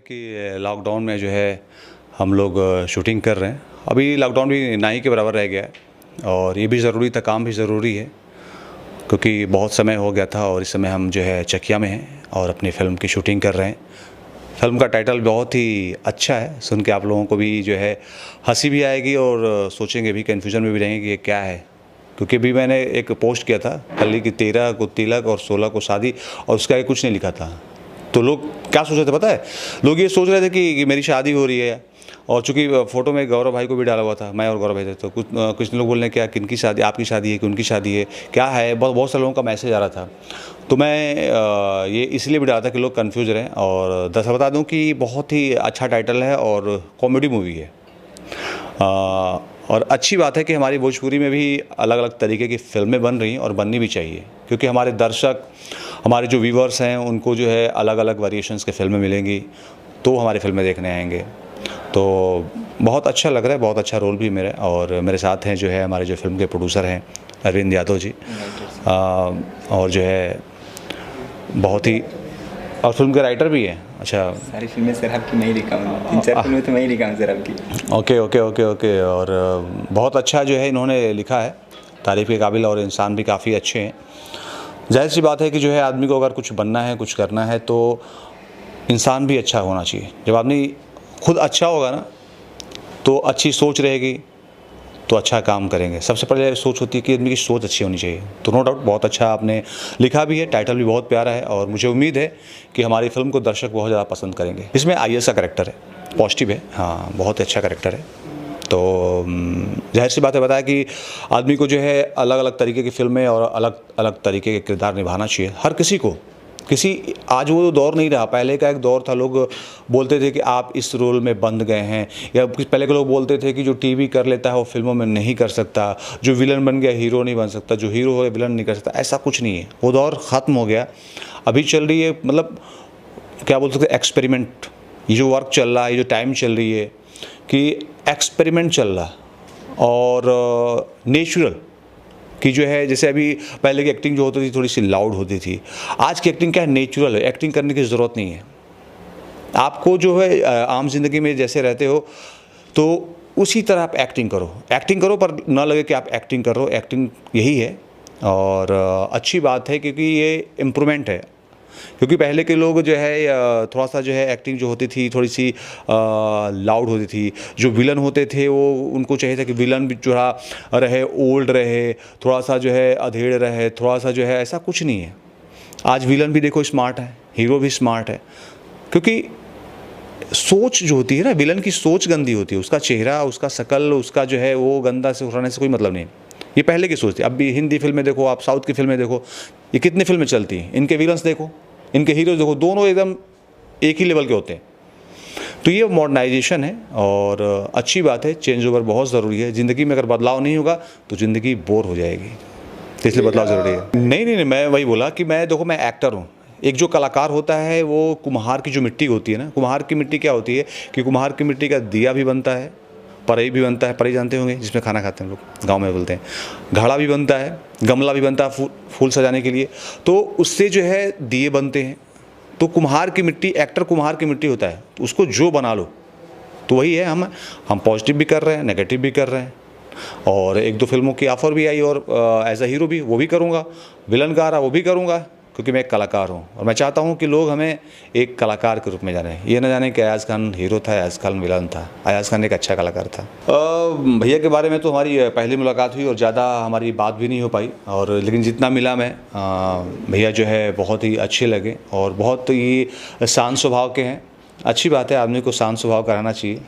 कि लॉकडाउन में जो है हम लोग शूटिंग कर रहे हैं। अभी लॉकडाउन भी ना ही के बराबर रह गया है और ये भी ज़रूरी था, काम भी ज़रूरी है क्योंकि बहुत समय हो गया था और इस समय हम जो है चकिया में हैं और अपनी फ़िल्म की शूटिंग कर रहे हैं। फ़िल्म का टाइटल बहुत ही अच्छा है, सुन के आप लोगों को भी जो है हंसी भी आएगी और सोचेंगे भी, कन्फ्यूजन में भी रहेंगे कि ये क्या है। क्योंकि अभी मैंने एक पोस्ट किया था कल ही कि 13 को तिलक और 16 को शादी और उसका आगे कुछ नहीं लिखा था। तो लोग क्या सोच रहे थे पता है? लोग ये सोच रहे थे कि मेरी शादी हो रही है और चूंकि फ़ोटो में गौरव भाई को भी डाला हुआ था, मैं और गौरव भाई थे, तो कुछ लोग बोल रहे हैं क्या किनकी शादी, आपकी शादी है कि उनकी शादी है, क्या है। बहुत सारे लोगों का मैसेज आ रहा था। तो मैं ये इसलिए भी डाला था कि लोग कन्फ्यूज रहें। और दरअसल बता दूं कि बहुत ही अच्छा टाइटल है और कॉमेडी मूवी है। और अच्छी बात है कि हमारी भोजपुरी में भी अलग अलग तरीके की फ़िल्में बन रही हैं और बननी भी चाहिए, क्योंकि हमारे दर्शक, हमारे जो व्यूवर्स हैं, उनको जो है अलग अलग वेरिएशंस के फ़िल्में मिलेंगी तो हमारी फ़िल्में देखने आएंगे। तो बहुत अच्छा लग रहा है, बहुत अच्छा रोल भी मेरा। और मेरे साथ हैं जो है हमारे जो फ़िल्म के प्रोड्यूसर हैं अरविंद यादव जी, और जो है बहुत ही, और फिल्म के राइटर भी हैं। अच्छा, सारी फिल्में सर आपकी मैं ही लिखा हूँ, 3-4 फिल्में तो मैं ही लिखा हूँ सर आपकी। Okay okay okay okay. और बहुत अच्छा जो है इन्होंने लिखा है, तारीफ़ के काबिल, और इंसान भी काफ़ी अच्छे हैं। जाहिर सी बात है कि जो है आदमी को अगर कुछ बनना है, कुछ करना है, तो इंसान भी अच्छा होना चाहिए। जब आदमी खुद अच्छा होगा ना तो अच्छी सोच रहेगी तो अच्छा काम करेंगे। सबसे पहले सोच होती है कि आदमी की सोच अच्छी होनी चाहिए। तो नो डाउट बहुत अच्छा आपने लिखा भी है, टाइटल भी बहुत प्यारा है और मुझे उम्मीद है कि हमारी फ़िल्म को दर्शक बहुत ज़्यादा पसंद करेंगे। इसमें आईएएस का कैरेक्टर है, पॉजिटिव है, हाँ बहुत अच्छा कैरेक्टर है। तो जाहिर सी बात है, बताया कि आदमी को जो है अलग अलग तरीके की फ़िल्में और अलग अलग तरीके के किरदार निभाना चाहिए। हर किसी को, आज वो दौर नहीं रहा। पहले का एक दौर था, लोग बोलते थे कि आप इस रोल में बंध गए हैं, या पहले के लोग बोलते थे कि जो टीवी कर लेता है वो फिल्मों में नहीं कर सकता, जो विलन बन गया हीरो नहीं बन सकता, जो हीरो है विलन नहीं कर सकता। ऐसा कुछ नहीं है, वो दौर ख़त्म हो गया। अभी चल रही है, मतलब क्या बोल सकते, एक्सपेरिमेंट। ये जो वर्क चल रहा है, ये जो टाइम चल रही है कि एक्सपेरिमेंट चल रहा है और नेचुरल कि जो है, जैसे अभी पहले की एक्टिंग जो होती थी थोड़ी सी लाउड होती थी, आज की एक्टिंग क्या है, नेचुरल है। एक्टिंग करने की ज़रूरत नहीं है। आपको जो है आम जिंदगी में जैसे रहते हो तो उसी तरह आप एक्टिंग करो, पर ना लगे कि आप एक्टिंग कर रहे हो। एक्टिंग यही है और अच्छी बात है क्योंकि ये इम्प्रूवमेंट है। क्योंकि पहले के लोग जो है थोड़ा सा जो है एक्टिंग जो होती थी थोड़ी सी लाउड होती थी। जो विलन होते थे वो, उनको चाहिए था कि विलन भी जो रहे ओल्ड रहे, थोड़ा सा जो है अधेड़ रहे, थोड़ा सा जो है, ऐसा कुछ नहीं है। आज विलन भी देखो स्मार्ट है, हीरो भी स्मार्ट है। क्योंकि सोच जो होती है ना, विलन की सोच गंदी होती है, उसका चेहरा, उसका शकल, उसका जो है वो गंदा से उठाने से कोई मतलब नहीं। ये पहले की सोच थी। अब भी हिंदी फिल्में देखो, आप साउथ की फिल्में देखो, ये कितनी फिल्में चलती हैं, इनके विलन्स देखो, इनके हीरोज देखो, दोनों एकदम एक ही लेवल के होते हैं। तो ये मॉडर्नाइजेशन है और अच्छी बात है। चेंज ओवर बहुत ज़रूरी है। ज़िंदगी में अगर बदलाव नहीं होगा तो ज़िंदगी बोर हो जाएगी, तो इसलिए बदलाव ज़रूरी है। नहीं, मैं वही बोला कि मैं देखो, मैं एक्टर हूँ। एक जो कलाकार होता है वो कुम्हार की जो मिट्टी होती है ना, कुम्हार की मिट्टी क्या होती है कि कुम्हार की मिट्टी का दिया भी बनता है, पराई भी बनता है, पराई जानते होंगे जिसमें खाना खाते हैं लोग, गांव में बोलते हैं। घड़ा भी बनता है, गमला भी बनता है फूल सजाने के लिए, तो उससे जो है दिए बनते हैं। तो कुम्हार की मिट्टी, एक्टर कुम्हार की मिट्टी होता है, तो उसको जो बना लो, तो वही है। हम पॉजिटिव भी कर रहे हैं, नेगेटिव भी कर रहे हैं। और 1-2 फिल्मों की ऑफ़र भी आई और एज अ हीरो भी वो भी करूँगा, विलन का आ रहा वो भी करूँगा, क्योंकि मैं एक कलाकार हूँ। और मैं चाहता हूँ कि लोग हमें एक कलाकार के रूप में जानें, ये ना जाने कि अयाज खान हीरो था, अयाज खान विलन था। अयाज खान एक अच्छा कलाकार था। भैया के बारे में तो हमारी पहली मुलाकात हुई और ज़्यादा हमारी बात भी नहीं हो पाई, और लेकिन जितना मिला मैं, भैया जो है बहुत ही अच्छे लगे और बहुत ही शांत स्वभाव के हैं। अच्छी बात है, आदमी को शांत स्वभाव का रहना चाहिए।